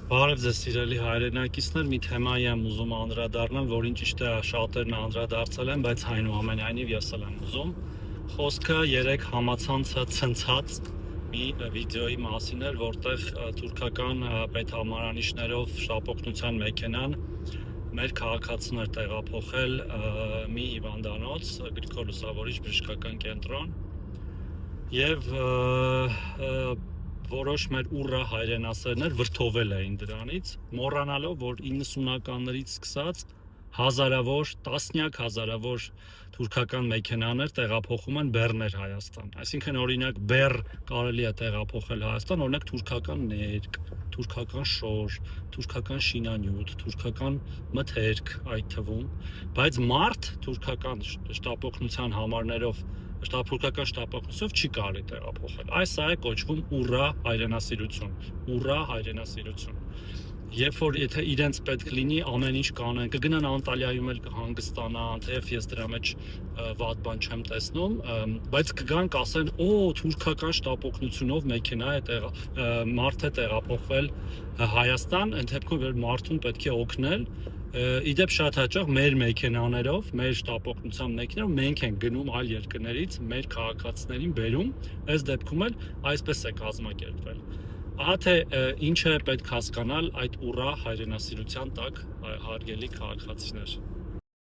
Բարև ձեզ սիրելի հայրենակիցներ, մի թեմայի եմ ուզում անդրադառնալ, որին ճիշտ է շատերն անդրադարձել են, բայց այնուամենայնիվ ես էլ եմ ուզում։ Խոսքը երեք համացանցը ցնցած մի վիդեոյի մասին էր, որտեղ թուրքական պետհամարանիշներով շտապօգնության մեքենան մեր քաղաքացիներն էր տեղափոխել մի հիվանդանոց, Գրիգոր Լուսավորիչ բժշկական կենտրոն, եւ որոշ մեր ուռա հայրենասերներ վրդովել էին դրանից, մոռանալով, որ 90-ականներից սկսած հազարավոր, տասնյակ հազարավոր թուրքական մեքենաներ տեղափոխում են բեռներ Հայաստան։ Այսինքն օրինակ բեռ կարելի է տեղափոխել Հայաստան, օրինակ թուրքական ներք, թուրքական շոր, թուրքական շինանյութ, թուրքական մթերք այդ թվում, բայց մարդ թուրքական շտապօգնության համարներով թուրքական շտապօգնությամբ չի կարելի տեղափոխել։ Սա է կոչվում ուռա հայրենասիրություն, ուռա հայրենասիրություն։ Երբ որ եթե իրենց պետք լինի ամեն ինչ կանեն, կգնան Անտալիայում էլ կհանգստանան, թեև ես դրա մեջ վատ բան չեմ տեսնում, բայց կգան կասեն, օ, թուրքական շտապօգնությունով մեքենա է մարդ է տեղափոխվել Հայաստան, այն դեպքում որ մարդուն պետք է օգնել։ Իդեպ շատ հաճախ մեր մեքենաներով, մեր շտապօգնության մեքենաներով մենք ենք գնում այլ երկրներից, մեր քաղաքացիներին բերում, այս դեպքում էլ այսպես է կազմակերպվել։ Ահա թե ինչ է պետք հասկանալ այդ ուռա հայրենասիրության տակ, հարգելի քաղաքացիներ։